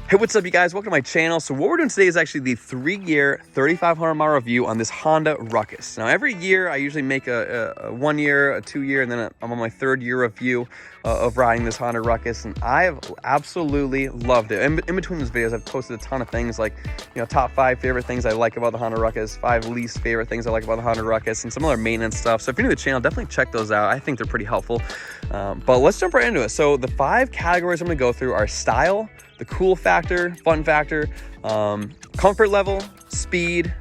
Hey, what's up, you guys? Welcome to my channel. So what we're doing today is actually the 3-year, 3,500 mile review on this Honda Ruckus. Now, every year I usually make a 1 year, a 2 year, and then I'm on my 3rd year review of riding this Honda Ruckus, and I have absolutely loved it. In between those videos, I've posted a ton of things like, top 5 favorite things I like about the Honda Ruckus, 5 least favorite things I like about the Honda Ruckus, and some other maintenance stuff. So if you're new to the channel, definitely check those out. I think they're pretty helpful. But let's jump right into it. So the 5 categories I'm going to go through are style, the cool factor, fun factor, comfort level, speed,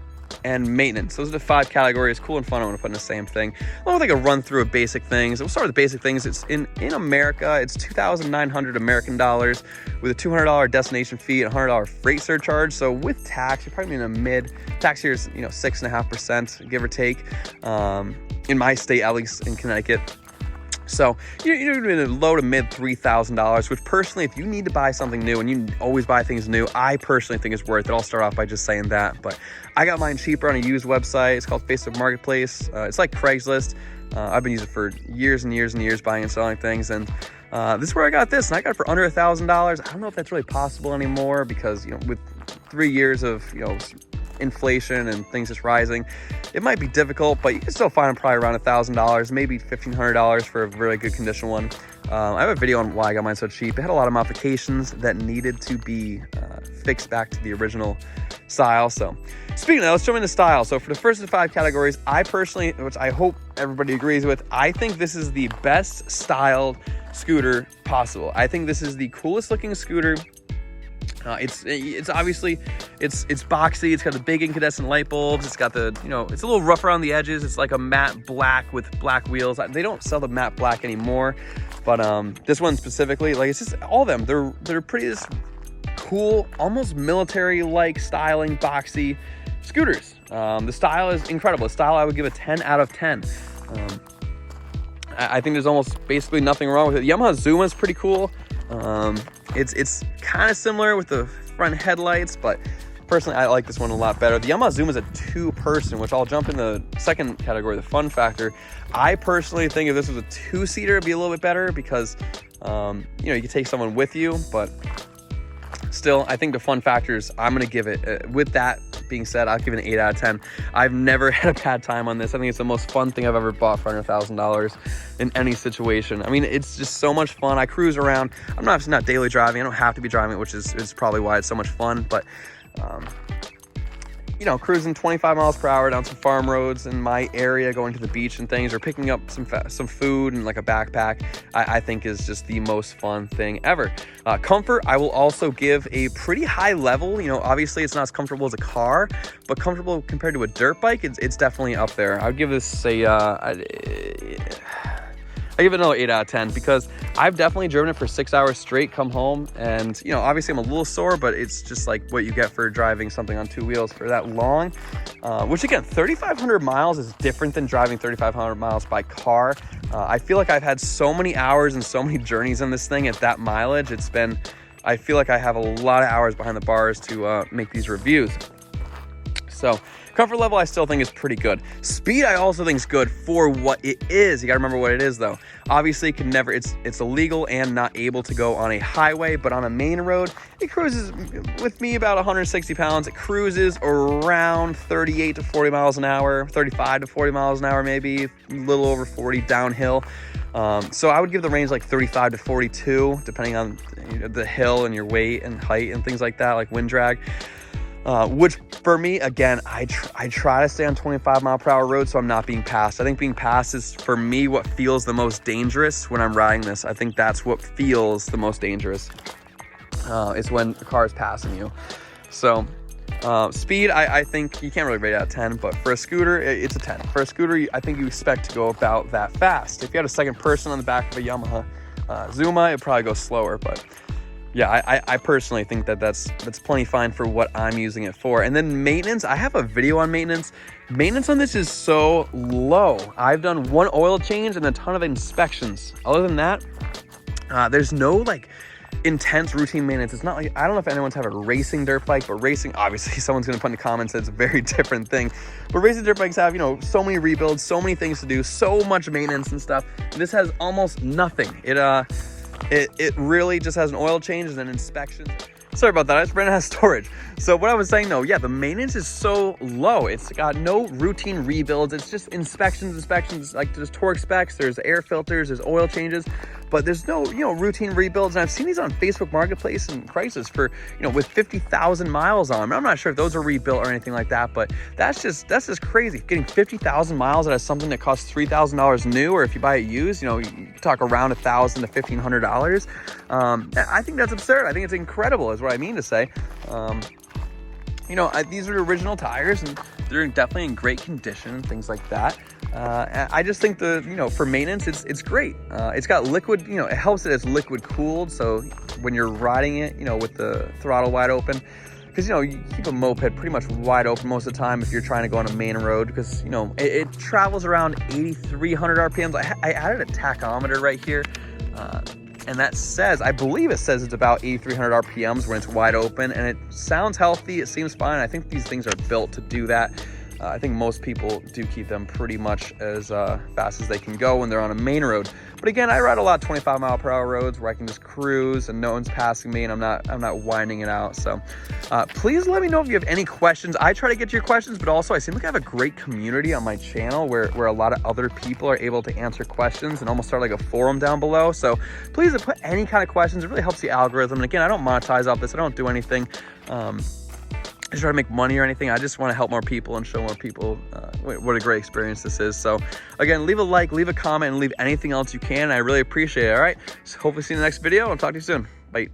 and maintenance. Those are the 5 categories. Cool and fun, I'm gonna put in the same thing. I'll take a run through of basic things. We'll start with the basic things. It's in America, it's 2,900 American dollars with a $200 destination fee and $100 freight surcharge. So with tax, you're probably in a mid, tax here is 6.5%, give or take, in my state, at least in Connecticut. So you're in the low to mid $3,000, which personally, if you need to buy something new, and you always buy things new, I personally think is worth it. I'll start off by just saying that, but I got mine cheaper on a used website. It's called Facebook Marketplace. It's like Craigslist. I've been using it for years and years and years, buying and selling things, and this is where I got this, and I got it for under $1,000. I don't know if that's really possible anymore because with 3 years of inflation and things just rising, it might be difficult, but you can still find them probably around $1,000, maybe $1,500 for a really good condition one. I have a video on why I got mine so cheap. It had a lot of modifications that needed to be fixed back to the original style. So speaking of that, let's jump into style. So for the first of the 5 categories, I personally, which I hope everybody agrees with, I think this is the best styled scooter possible. I think this is the coolest looking scooter. It's obviously it's boxy. It's got the big incandescent light bulbs. It's got the it's a little rough around the edges. It's like a matte black with black wheels. They don't sell the matte black anymore, but this one specifically, like, it's just all of them. They're pretty just cool, almost military-like styling, boxy scooters. The style is incredible. The style, I would give a 10 out of 10. I think there's almost basically nothing wrong with it. Yamaha Zuma is pretty cool. It's kind of similar with the front headlights, but personally I like this one a lot better. The Yamaha Zoom is a 2-person, which I'll jump in the second category, the fun factor. I personally think if this was a 2-seater, it'd be a little bit better because you could take someone with you, but still, I think the fun factors, I'm going to give it, with that being said, I'll give it an 8 out of 10. I've never had a bad time on this. I think it's the most fun thing I've ever bought for under $1,000 in any situation. I mean, it's just so much fun. I cruise around. I'm not daily driving. I don't have to be driving, which is probably why it's so much fun. But, cruising 25 miles per hour down some farm roads in my area, going to the beach and things, or picking up some food and like a backpack, I think is just the most fun thing ever. Comfort, I will also give a pretty high level. Obviously it's not as comfortable as a car, but comfortable compared to a dirt bike, it's definitely up there. I would give this I give it another 8 out of 10 because I've definitely driven it for 6 hours straight, come home, and obviously I'm a little sore, but it's just like what you get for driving something on 2 wheels for that long, which again, 3,500 miles is different than driving 3,500 miles by car. I feel like I've had so many hours and so many journeys on this thing at that mileage. I feel like I have a lot of hours behind the bars to make these reviews. So comfort level, I still think is pretty good. Speed, I also think is good for what it is. You gotta remember what it is though. Obviously, it's illegal and not able to go on a highway, but on a main road, it cruises with me about 160 pounds. It cruises around 38 to 40 miles an hour, 35 to 40 miles an hour, maybe a little over 40 downhill. So I would give the range like 35 to 42, depending on the hill and your weight and height and things like that, like wind drag. Which for me, again, I try to stay on 25 mile per hour roads so I'm not being passed. I think being passed is, for me, what feels the most dangerous when I'm riding this. I think that's what feels the most dangerous, is when a car is passing you. So speed, I think you can't really rate it out of 10, but for a scooter, it's a 10. For a scooter, I think you expect to go about that fast. If you had a second person on the back of a Yamaha Zuma, it'd probably go slower, but yeah, I personally think that's plenty fine for what I'm using it for. And then maintenance, I have a video on maintenance. Maintenance on this is so low. I've done 1 oil change and a ton of inspections. Other than that, there's no like intense routine maintenance. It's not like, I don't know if anyone's have a racing dirt bike, but racing, obviously someone's gonna put in the comments that it's a very different thing. But racing dirt bikes have, so many rebuilds, so many things to do, so much maintenance and stuff. This has almost nothing. It really just has an oil change and then inspections. Sorry about that, I just ran out of storage. So what I was saying though, yeah, the maintenance is so low. It's got no routine rebuilds. It's just inspections, like there's torque specs, there's air filters, there's oil changes, but there's no, routine rebuilds. And I've seen these on Facebook Marketplace and prices for, with 50,000 miles on them. I'm not sure if those are rebuilt or anything like that, but that's just crazy. Getting 50,000 miles out of something that costs $3,000 new, or if you buy it used, you talk around $1,000 to $1,500. I think that's absurd. I think it's incredible is what I mean to say. These are original tires and they're definitely in great condition, things like that. I just think for maintenance, it's great. It's got liquid, it helps that it's liquid cooled. So when you're riding it, with the throttle wide open, because, you keep a moped pretty much wide open most of the time if you're trying to go on a main road, because, it travels around 8,300 RPMs. I added a tachometer right here. And that says, I believe it says it's about 8,300 RPMs when it's wide open, and it sounds healthy. It seems fine. I think these things are built to do that. I think most people do keep them pretty much as fast as they can go when they're on a main road. But again, I ride a lot of 25-mile-per-hour roads where I can just cruise and no one's passing me, and I'm not winding it out. So please let me know if you have any questions. I try to get to your questions, but also I seem like I have a great community on my channel where a lot of other people are able to answer questions and almost start like a forum down below. So please put any kind of questions. It really helps the algorithm. And again, I don't monetize off this. I don't do anything. I try to make money or anything. I just want to help more people and show more people what a great experience this is. So again, leave a like, leave a comment, and leave anything else you can. I really appreciate it. All right, so hopefully see you in the next video. I'll talk to you soon. Bye.